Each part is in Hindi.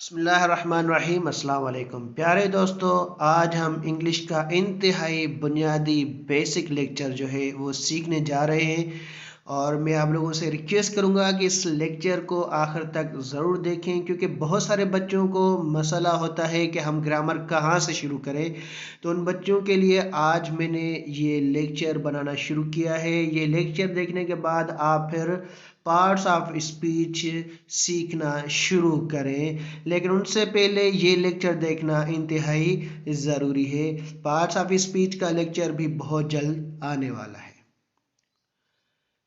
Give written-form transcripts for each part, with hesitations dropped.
बिस्मिल्लाहिर्रहमानिर्रहीम। अस्सलाम वालेकुम प्यारे दोस्तों, आज हम इंग्लिश का इंतहाई बुनियादी बेसिक लेक्चर जो है वो सीखने जा रहे हैं और मैं आप लोगों से रिक्वेस्ट करूंगा कि इस लेक्चर को आखिर तक ज़रूर देखें, क्योंकि बहुत सारे बच्चों को मसला होता है कि हम ग्रामर कहाँ से शुरू करें। तो उन बच्चों के लिए आज मैंने ये लेक्चर बनाना शुरू किया है। ये लेक्चर देखने के बाद आप फिर पार्ट्स ऑफ स्पीच सीखना शुरू करें, लेकिन उनसे पहले ये लेक्चर देखना इंतहाई ज़रूरी है। पार्ट्स ऑफ स्पीच का लेक्चर भी बहुत जल्द आने वाला है।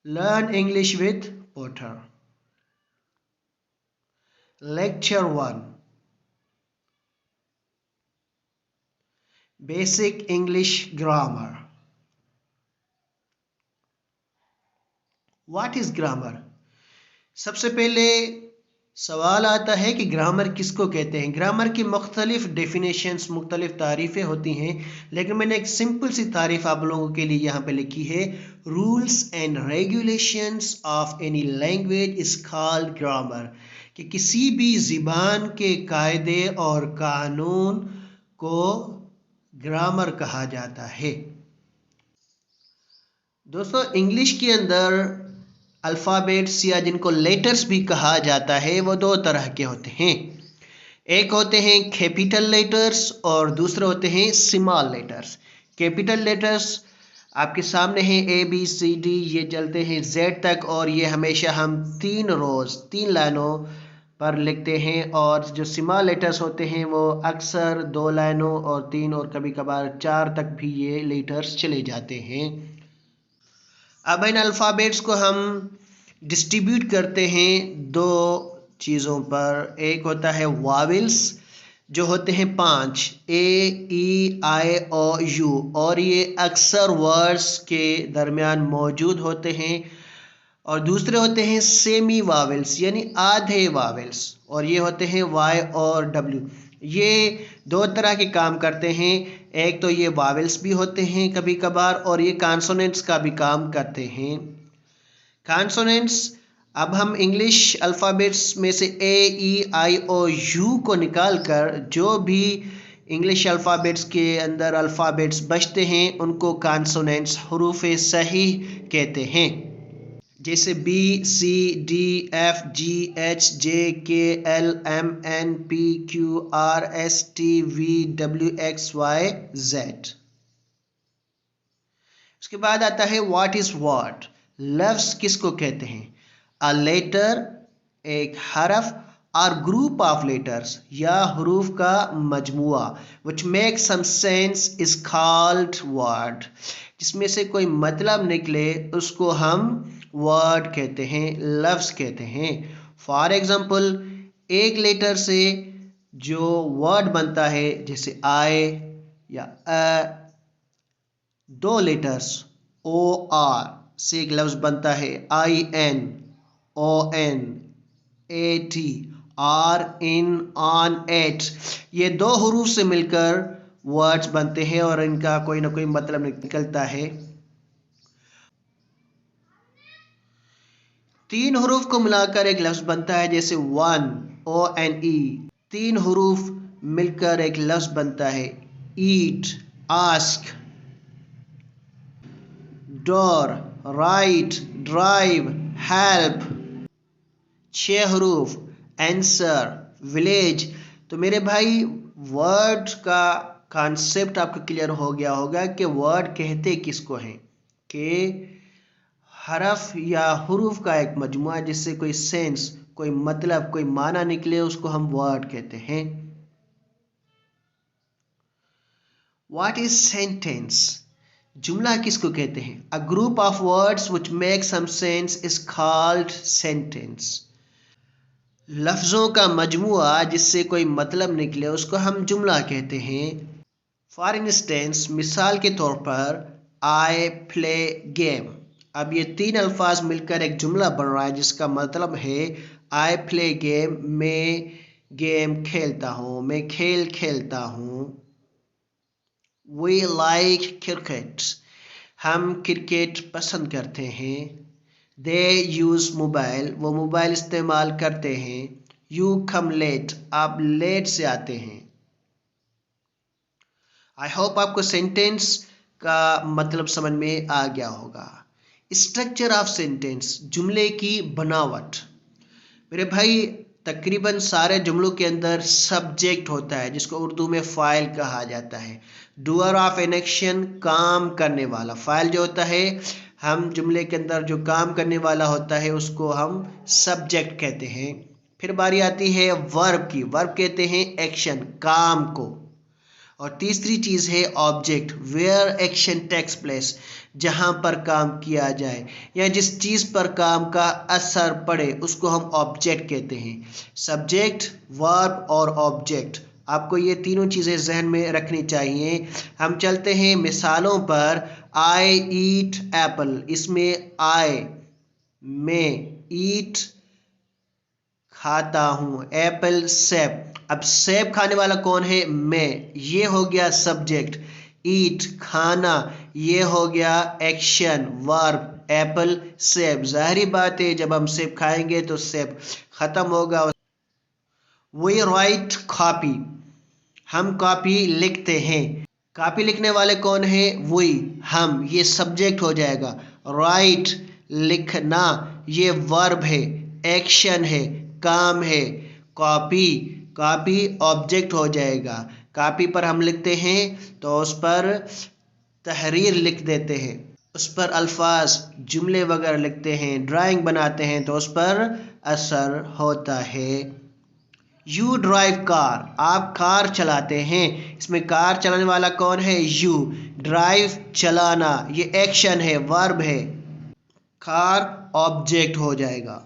Learn English with Potter. Lecture 1, basic English grammar. What is grammar? सबसे पहले सवाल आता है कि ग्रामर किसको कहते हैं। ग्रामर की मुख्तलिफ डेफिनेशंस, मुख्तलिफ तारीफ़ें होती हैं, लेकिन मैंने एक सिंपल सी तारीफ़ आप लोगों के लिए यहाँ पे लिखी है। Rules and regulations of any language is called grammar. कि किसी भी ज़बान के कायदे और कानून को ग्रामर कहा जाता है। दोस्तों, इंग्लिश के अंदर अल्फ़ाबेट्स या जिनको लेटर्स भी कहा जाता है वो दो तरह के होते हैं। एक होते हैं कैपिटल लेटर्स और दूसरे होते हैं स्मॉल लेटर्स। कैपिटल लेटर्स आपके सामने हैं, ए बी सी डी, ये चलते हैं जेड तक, और ये हमेशा हम 3 लाइनों पर लिखते हैं। और जो स्मॉल लेटर्स होते हैं वो अक्सर 2 लाइनों और 3 और कभी कभार 4 तक भी ये लेटर्स चले जाते हैं। अब इन अल्फ़ाबेट्स को हम डिस्ट्रीब्यूट करते हैं दो चीज़ों पर। एक होता है वावेल्स, जो होते हैं 5, ए ई आई ओ यू, और ये अक्सर वर्ड्स के दरमियान मौजूद होते हैं। और दूसरे होते हैं सेमी वावेल्स यानी आधे वावेल्स, और ये होते हैं वाई और डब्ल्यू। ये दो तरह के काम करते हैं। एक तो ये वावेल्स भी होते हैं कभी कभार, और ये कॉन्सोनेंट्स का भी काम करते हैं। कॉन्सोनेंट्स, अब हम इंग्लिश अल्फ़ाबेट्स में से ए ई आई ओ यू को निकाल कर जो भी इंग्लिश अल्फ़ाबेट्स के अंदर अल्फ़ाबेट्स बचते हैं उनको कॉन्सोनेंट्स, हरूफ सही कहते हैं। जैसे B C D F G H J K L M N P Q R S T V W X Y Z. उसके बाद आता है व्हाट इज व्हाट। लफ्ज किसको कहते हैं? अ लेटर, एक हरफ, और ग्रुप ऑफ लेटर्स या हरूफ का मजमुआ, which make some sense is called word. जिसमें से कोई मतलब निकले उसको हम वर्ड कहते हैं, लफ्ज कहते हैं। फॉर एग्जाम्पल, एक लेटर से जो वर्ड बनता है जैसे आई या अ, 2 लेटर्स ओ आर से एक लफ्ज बनता है I N O N A T R in on at. ये 2 हरूफ से मिलकर वर्ड्स बनते हैं और इनका कोई ना कोई मतलब निकलता है। 3 हरूफ को मिलाकर एक लफ्ज बनता है, जैसे वन ओ एन ई। 3 हरूफ मिलकर एक लफ्ज बनता है eat, ask, door, right, drive, help. 6 हरूफ आंसर, विलेज। तो मेरे भाई, वर्ड का कॉन्सेप्ट आपको क्लियर हो गया होगा कि वर्ड कहते किसको हैं। कि हरफ या हरूफ का एक मजमुआ जिससे कोई सेंस, कोई मतलब, कोई माना निकले उसको हम वर्ड कहते हैं। What is sentence? जुमला किसको कहते हैं? A group of words which make some sense is called sentence. लफ्ज़ों का मजमुआ जिससे कोई मतलब निकले उसको हम जुमला कहते हैं। फॉर इंस्टेंस, मिसाल के तौर पर, आई प्ले गेम। अब ये 3 अल्फाज मिलकर एक जुमला बन रहा है जिसका मतलब है आई प्ले गेम, मैं गेम खेलता हूँ, मैं खेल खेलता हूँ। वी लाइक क्रिकेट, हम क्रिकेट पसंद करते हैं। दे यूज़ मोबाइल, वो मोबाइल इस्तेमाल करते हैं। यू कम लेट, आप लेट से आते हैं। आई होप आपको सेंटेंस का मतलब समझ में आ गया होगा। स्ट्रक्चर ऑफ सेंटेंस, जुमले की बनावट। मेरे भाई तकरीबन सारे जुमलों के अंदर सब्जेक्ट होता है जिसको उर्दू में फ़ाइल कहा जाता है। डूअर ऑफ एन एक्शन, काम करने वाला। फ़ाइल जो होता है, हम जुमले के अंदर जो काम करने वाला होता है उसको हम सब्जेक्ट कहते हैं। फिर बारी आती है वर्ब की। वर्ब कहते हैं एक्शन, काम को। और तीसरी चीज़ है object, where action takes place, जहाँ पर काम किया जाए या जिस चीज़ पर काम का असर पड़े उसको हम ऑब्जेक्ट कहते हैं। सब्जेक्ट, वर्ब और ऑब्जेक्ट, आपको ये तीनों चीज़ें जहन में रखनी चाहिए। हम चलते हैं मिसालों पर। आई ईट एप्पल, इसमें आई में, ईट खाता हूँ, एप्पल सेब। अब सेब खाने वाला कौन है? मैं। ये हो गया सब्जेक्ट। ईट खाना, ये हो गया एक्शन, वर्ब, एप्पल सेब। जाहिर बात है जब हम सेब खाएंगे तो सेब खत्म होगा। वी राइट कॉपी, हम कॉपी लिखते हैं। कॉपी लिखने वाले कौन है? वही, हम, ये सब्जेक्ट हो जाएगा। राइट लिखना, ये वर्ब है, एक्शन है, काम है। कॉपी, कॉपी ऑब्जेक्ट हो जाएगा। कॉपी पर हम लिखते हैं तो उस पर तहरीर लिख देते हैं, उस पर अल्फाज, जुमले वगैरह लिखते हैं। ड्राइंग बनाते हैं तो उस पर असर होता है। यू ड्राइव कार, आप कार चलाते हैं। इसमें कार चलाने वाला कौन है? यू। ड्राइव चलाना, ये एक्शन है, वर्ब है। कार ऑब्जेक्ट हो जाएगा।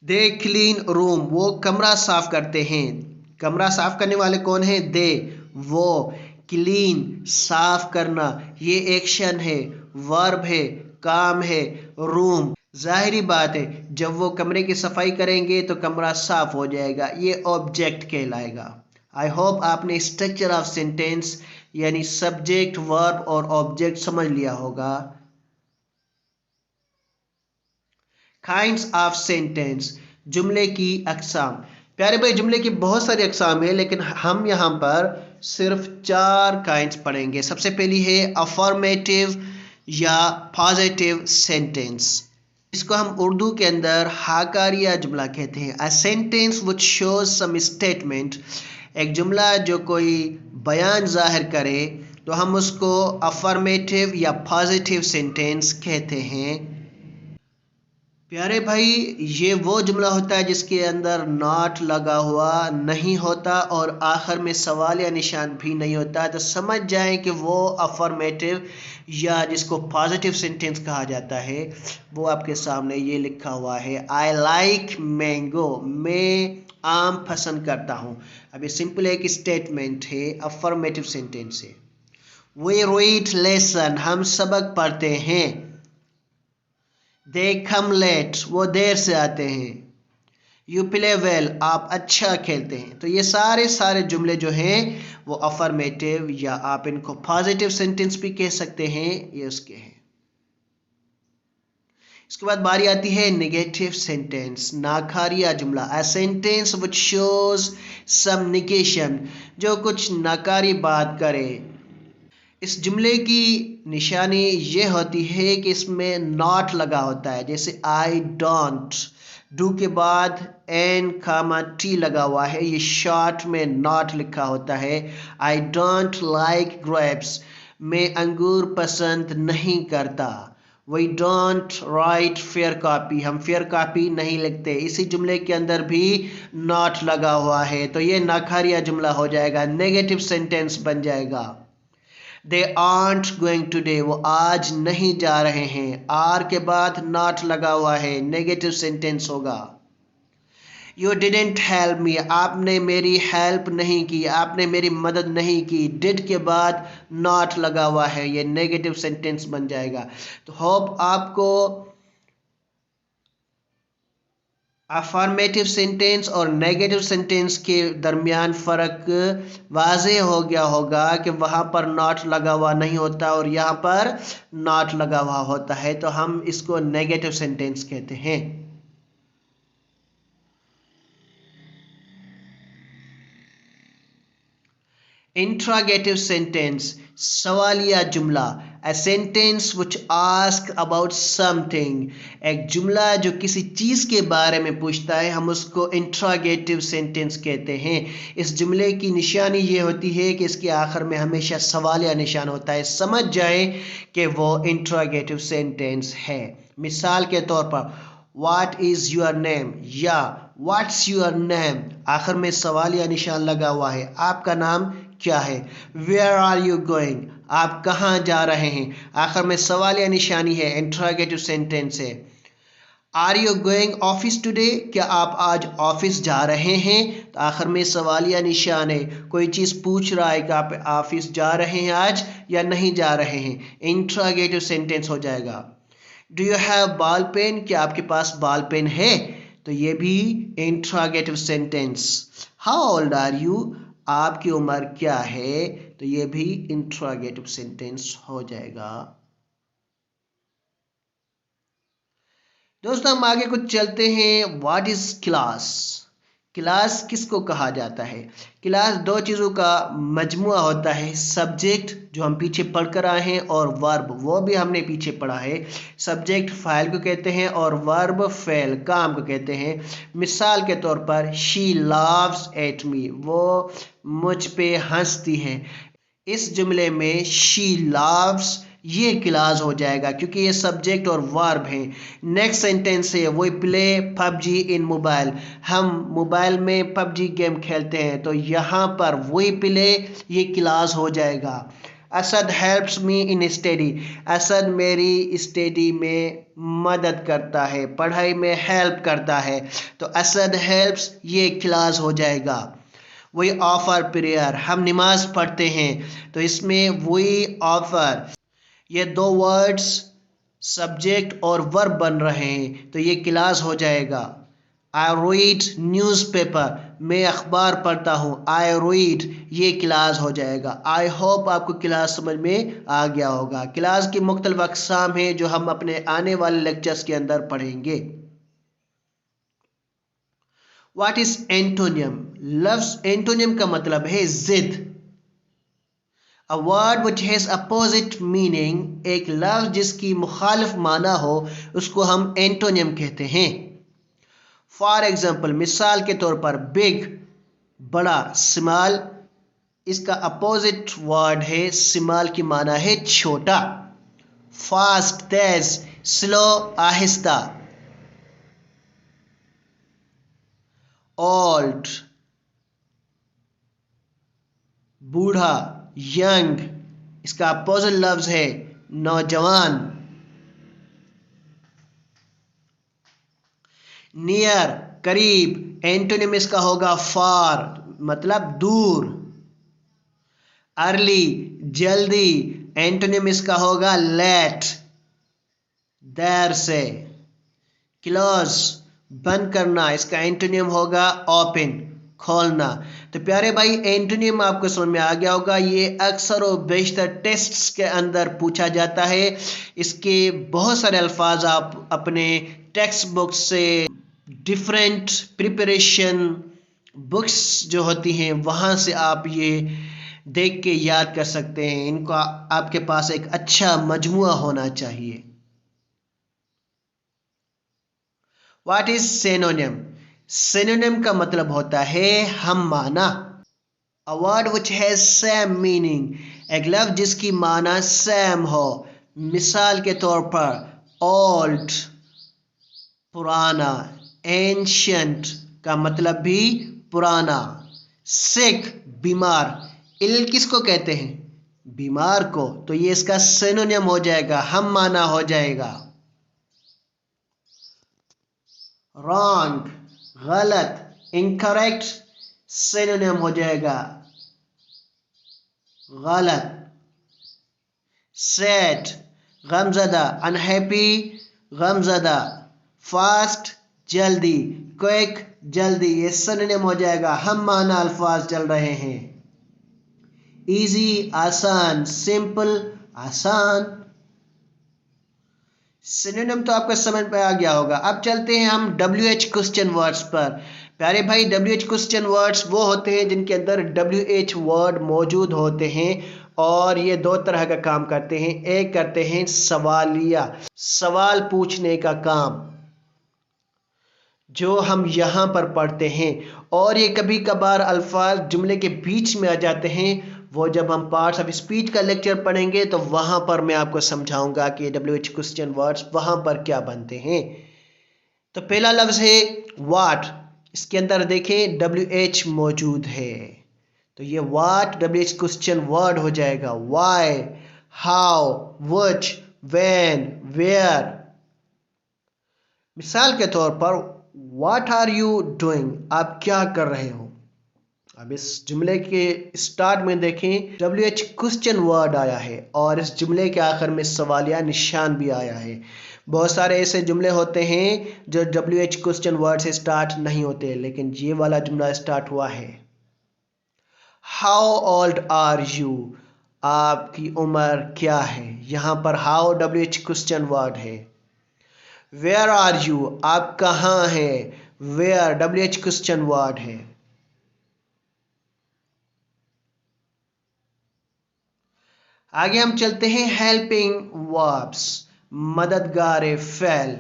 दे क्लीन रूम, वो कमरा साफ करते हैं। कमरा साफ करने वाले कौन है? दे, वो। क्लीन साफ करना, ये एक्शन है, वर्ब है, काम है। रूम, जाहिरी बात है जब वो कमरे की सफाई करेंगे तो कमरा साफ हो जाएगा, ये ऑब्जेक्ट कहलाएगा। आई होप आपने स्ट्रक्चर ऑफ सेंटेंस यानी सब्जेक्ट, वर्ब और ऑब्जेक्ट समझ लिया होगा। काइंड्स ऑफ सेंटेंस, जुमले की अकसाम। प्यारे भाई जुमले की बहुत सारी अकसाम है लेकिन हम यहाँ पर सिर्फ 4 काइंड्स पढ़ेंगे। सबसे पहली है अफर्मेटिव या पॉजिटिव सेंटेंस, इसको हम उर्दू के अंदर हाकारिया जुमला कहते हैं। A sentence which shows some statement, एक जुमला जो कोई बयान जाहिर करे तो हम उसको अफर्मेटिव या पॉजिटिव सेंटेंस कहते हैं। प्यारे भाई ये वो जुमला होता है जिसके अंदर नॉट लगा हुआ नहीं होता और आखिर में सवाल या निशान भी नहीं होता, तो समझ जाएं कि वो अफर्मेटिव या जिसको पॉजिटिव सेंटेंस कहा जाता है। वो आपके सामने ये लिखा हुआ है, आई लाइक मैंगो, मैं आम पसंद करता हूँ। अब ये सिंपल एक स्टेटमेंट है, अफर्मेटिव सेंटेंस है। वी रीड लेसन, हम सबक पढ़ते हैं। दे कम लेट, वो देर से आते हैं। यू प्ले वेल, आप अच्छा खेलते हैं। तो ये सारे जुमले जो हैं वो अफर्मेटिव या आप इनको पॉजिटिव सेंटेंस भी कह सकते हैं, ये उसके हैं। इसके बाद बारी आती है नेगेटिव सेंटेंस, नाकारिया जुमला। A sentence which shows some negation, जो कुछ नाकारी बात करे। इस जुमले की निशानी ये होती है कि इसमें नॉट लगा होता है, जैसे आई डोंट, डू के बाद एन कामा टी लगा हुआ है, ये शॉर्ट में नॉट लिखा होता है। आई डोंट लाइक ग्रेप्स, मैं अंगूर पसंद नहीं करता। We don't write fair copy, हम फेयर कॉपी नहीं लिखते। इसी जुमले के अंदर भी नॉट लगा हुआ है, तो ये नाकारिया जुमला हो जाएगा, नेगेटिव सेंटेंस बन जाएगा। दे आर्ट गोइंग टूडे, वो आज नहीं जा रहे हैं। आर के बाद नॉट लगा हुआ है, नेगेटिव सेंटेंस होगा। यू डिडेंट हेल्प मी, आपने मेरी हेल्प नहीं की, आपने मेरी मदद नहीं की। डिड के बाद नॉट लगा हुआ है, ये नेगेटिव सेंटेंस बन जाएगा। तो होप आपको अफर्मेटिव सेंटेंस और नेगेटिव सेंटेंस के दरमियान फ़र्क वाज़ेह हो गया होगा कि वहाँ पर नॉट लगा हुआ नहीं होता और यहाँ पर नॉट लगा हुआ होता है, तो हम इसको नेगेटिव सेंटेंस कहते हैं। इंट्रागेटिव सेंटेंस, सवालिया जुमला, a sentence which asks about something, एक जुमला जो किसी चीज़ के बारे में पूछता है, हम उसको इंट्रागेटिव सेंटेंस कहते हैं। इस जुमले की निशानी ये होती है कि इसके आखिर में हमेशा सवालिया निशान होता है, समझ जाए कि वो इंट्रागेटिव सेंटेंस है। मिसाल के तौर पर What is your name या What's your name, आखिर में सवालिया निशान लगा हुआ है, आपका नाम क्या है। Where are you going, आप कहाँ जा रहे हैं, आखिर में सवालिया निशानी है, इंट्रोगेटिव सेंटेंस है। Are you going office today, क्या आप आज ऑफिस जा रहे हैं, तो आखिर में सवालिया निशान है, कोई चीज़ पूछ रहा है कि आप ऑफिस जा रहे हैं आज या नहीं जा रहे हैं, इंट्रोगेटिव सेंटेंस हो जाएगा। Do you have ball pen, क्या आपके पास बॉल पेन है, तो ये भी interrogative sentence. How old are you, आपकी उम्र क्या है, तो ये भी इंट्रोगेटिव सेंटेंस हो जाएगा। दोस्तों हम आगे कुछ चलते हैं। व्हाट इज क्लास, क्लास किसको कहा जाता है। क्लास दो चीज़ों का मजमुआ होता है, सब्जेक्ट जो हम पीछे पढ़ कर आए हैं और वर्ब वो भी हमने पीछे पढ़ा है। सब्जेक्ट फाइल को कहते हैं और वर्ब फेल काम को कहते हैं। मिसाल के तौर पर शी लाव्स एट मी, वो मुझ पे हंसती है। इस जुमले में शी लाव्स ये क्लास हो जाएगा क्योंकि ये सब्जेक्ट और वर्ब है। नेक्स्ट सेंटेंस है we play PUBG in mobile, हम मोबाइल में पबजी गेम खेलते हैं, तो यहाँ पर वी प्ले ये क्लास हो जाएगा। Asad helps me in study, Asad मेरी स्टडी में मदद करता है, पढ़ाई में हेल्प करता है, तो असद हेल्प्स ये क्लास हो जाएगा। वी ऑफर प्रेयर, हम नमाज पढ़ते हैं, तो इसमें वी ऑफर ये दो वर्ड्स सब्जेक्ट और वर्ब बन रहे हैं, तो ये क्लास हो जाएगा। आई रीड न्यूज़पेपर, मैं अखबार पढ़ता हूँ, आई रीड ये क्लास हो जाएगा। आई होप आपको क्लास समझ में आ गया होगा। क्लास की मुख्तलिफ अक़साम हैं जो हम अपने आने वाले लेक्चर्स के अंदर पढ़ेंगे। व्हाट इज एंटोनियम, लफ्ज़ एंटोनियम का मतलब है जिद। A word which has opposite meaning, एक लफ्ज़ जिसकी मुखालिफ माना हो उसको हम एंटोनियम कहते हैं। फॉर एग्जाम्पल मिसाल के तौर पर बिग बड़ा, स्मॉल इसका अपोजिट वर्ड है, स्मॉल की माना है छोटा। फास्ट तेज, स्लो आहिस्ता। ओल्ड बूढ़ा, यंग इसका अपोजिट लफ्ज है नौजवान। नियर करीब, एंटोनिम इसका होगा फार मतलब दूर। अर्ली जल्दी, एंटोनिम इसका होगा लेट देर से। क्लोज बंद करना, इसका एंटोनिम होगा ओपन खोलना। तो प्यारे भाई एंटोनिम आपको समझ में आ गया होगा। ये अक्सर और बेशतर टेस्ट्स के अंदर पूछा जाता है। इसके बहुत सारे अल्फाज आप अपने टेक्स्ट बुक से, डिफरेंट प्रिपरेशन बुक्स जो होती हैं वहाँ से आप ये देख के याद कर सकते हैं। इनका आपके पास एक अच्छा मजमुआ होना चाहिए। व्हाट इज सिनोनिम, सिनोनिम का मतलब होता है हम माना। A word which has same meaning, एक लफ्ज जिसकी माना सेम हो। मिसाल के तौर पर ओल्ड पुराना, एंशियंट का मतलब भी पुराना। सिक बीमार, इल किसको कहते हैं बीमार को, तो ये इसका सिनोनिम हो जाएगा, हम माना हो जाएगा। रॉन्ग गलत, इनकरेक्ट सिनोनिम हो जाएगा गलत। सैड गमज़दा, अनहैप्पी गमज़दा। फास्ट जल्दी, क्विक जल्दी, ये सिनोनिम हो जाएगा, हम माना अल्फाज चल रहे हैं। इजी आसान, सिंपल आसान। सिनोनिम तो आपको समझ में आ गया होगा। अब चलते हैं हम WH क्वेश्चन वर्ड्स पर। प्यारे भाई, WH क्वेश्चन वर्ड्स वो होते हैं जिनके अंदर WH वर्ड मौजूद होते हैं और ये दो तरह का काम करते हैं। एक करते हैं सवालिया, सवाल पूछने का काम, जो हम यहाँ पर पढ़ते हैं, और ये कभी कभार अल्फाज जुमले के बीच में आ जाते हैं। वो जब हम पार्ट्स ऑफ स्पीच का लेक्चर पढ़ेंगे तो वहाँ पर मैं आपको समझाऊंगा कि WH क्वेश्चन वर्ड्स वहाँ पर क्या बनते हैं। तो पहला लफ्ज़ है वाट, इसके अंदर देखें WH मौजूद है, तो ये वाट WH क्वेश्चन वर्ड हो जाएगा। Why, how, which, when, where. मिसाल के तौर पर व्हाट आर यू डूइंग, आप क्या कर रहे हो। अब इस जुमले के स्टार्ट में देखें WH क्वेश्चन वर्ड आया है और इस जुमले के आखिर में सवालिया निशान भी आया है। बहुत सारे ऐसे जुमले होते हैं जो WH क्वेश्चन वर्ड से स्टार्ट नहीं होते, लेकिन ये वाला जुमला स्टार्ट हुआ है। हाउ ओल्ड आर यू, आपकी उम्र क्या है। यहाँ पर हाउ WH क्वेश्चन वर्ड है। वेयर आर यू, आप कहाँ हैं। वेयर WH क्वेश्चन वर्ड है। आगे हम चलते हैं हेल्पिंग वर्ब्स, मददगार फेल।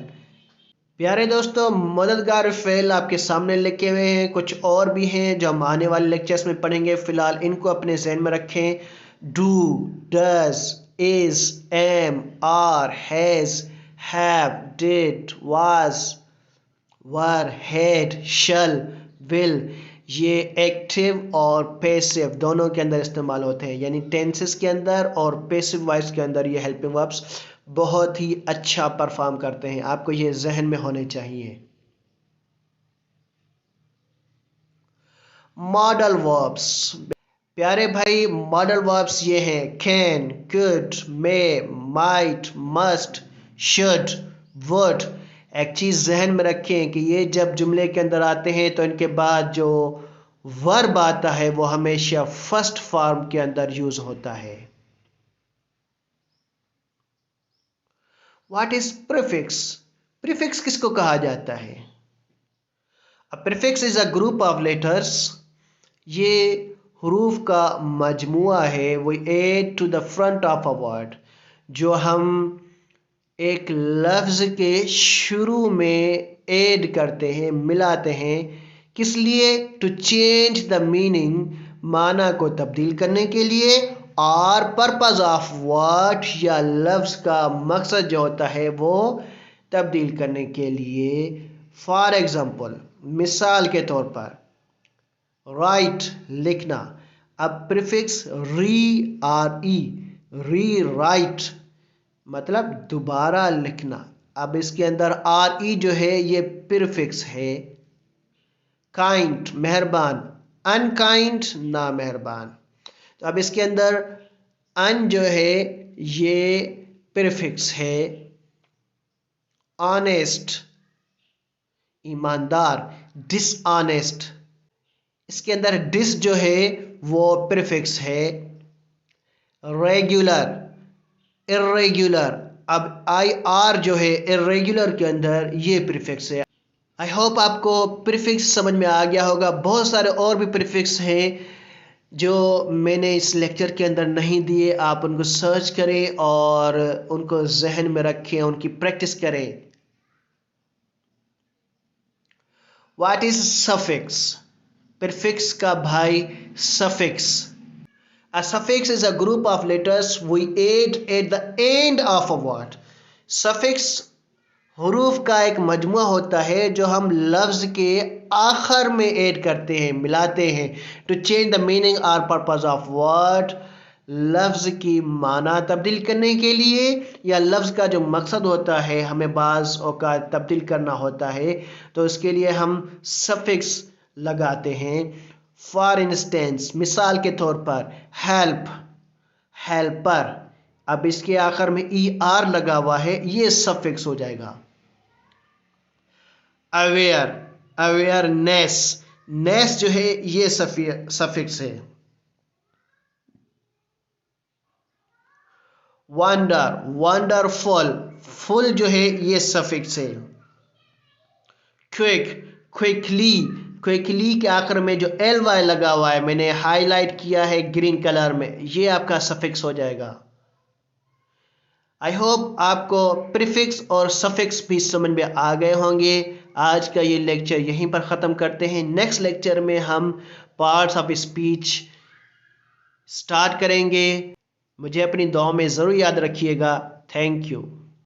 प्यारे दोस्तों, मददगार फेल आपके सामने लिखे हुए हैं, कुछ और भी हैं जो हम आने वाले लेक्चर्स में पढ़ेंगे। फिलहाल इनको अपने जहन में रखें। Do, does, is, am, are, has, have, did, was, were, had, shall, will, ये एक्टिव और पैसिव दोनों के अंदर इस्तेमाल होते हैं, यानी टेंसेस के अंदर और पैसिव वॉइस के अंदर ये हेल्पिंग वर्ब्स बहुत ही अच्छा परफॉर्म करते हैं। आपको ये जहन में होने चाहिए। मॉडल वर्ब्स, प्यारे भाई, मॉडल वर्ब्स ये हैं can, could, may, might, must, should, would. एक चीज़ जहन में रखें कि ये जब जुमले के अंदर आते हैं तो इनके बाद जो वर्ब आता है वो हमेशा फर्स्ट फॉर्म के अंदर यूज होता है। व्हाट इज प्रीफिक्स, प्रीफिक्स किसको कहा जाता है। A prefix is a group of letters, ये हरूफ का मजमुआ है। वो add to the front of a word, जो हम एक लफ्ज़ के शुरू में ऐड करते हैं, मिलाते हैं। किस लिए। टू चेंज द मीनिंग, माना को तब्दील करने के लिए, और पर्पज़ ऑफ वर्ड, या लफ्ज़ का मकसद जो होता है वो तब्दील करने के लिए। फॉर एग्ज़ाम्पल, मिसाल के तौर पर राइट, लिखना। अब प्रीफिक्स री, आर ई, री राइट मतलब दोबारा लिखना। अब इसके अंदर आर ई जो है ये प्रीफिक्स है। काइंड, मेहरबान, अनकाइंड, ना मेहरबान। तो अब इसके अंदर अन जो है ये प्रीफिक्स है। ऑनेस्ट, ईमानदार, डिसऑनेस्ट, इसके अंदर डिस जो है वो प्रीफिक्स है। रेगुलर, इर्रेगुलर, अब आई आर जो है इर्रेगुलर के अंदर ये प्रीफिक्स है। आई होप आपको प्रीफिक्स समझ में आ गया होगा। बहुत सारे और भी प्रीफिक्स हैं जो मैंने इस लेक्चर के अंदर नहीं दिए। आप उनको सर्च करें और उनको जहन में रखें, उनकी प्रैक्टिस करें। व्हाट इज सफिक्स, प्रीफिक्स का भाई suffix. A suffix is a group of letters we add at the end of a word. Suffix हरूफ का एक मजमुआ होता है जो हम लफ्ज़ के आखिर में ऐड करते हैं, मिलाते हैं। टू चेंज द मीनिंग और पर्पज़ ऑफ वर्ड, लफ्ज़ की माना तब्दील करने के लिए, या लफ्ज़ का जो मकसद होता है हमें बाज़ औक़ात तब्दील करना होता है, तो इसके लिए हम सफिक्स लगाते हैं। फॉर इंस्टेंस, मिसाल के तौर पर हेल्प, हेल्पर। अब इसके आखिर में ई आर लगा हुआ है, ये सफिक्स हो जाएगा। अवेयर, अवेयरनेस, नेस जो है ये सफिक्स है। वंडर, वंडरफुल, फुल जो है ये सफिक्स है। क्विक, क्विकली, क्विकली के आखिर में जो एल वाई लगा हुआ है मैंने हाईलाइट किया है ग्रीन कलर में, ये आपका सफिक्स हो जाएगा। आई होप आपको प्रीफिक्स और सफिक्स भी समझ में आ गए होंगे। आज का ये लेक्चर यहीं पर ख़त्म करते हैं। नेक्स्ट लेक्चर में हम पार्ट्स ऑफ स्पीच स्टार्ट करेंगे। मुझे अपनी दुआ में ज़रूर याद रखिएगा। Thank you.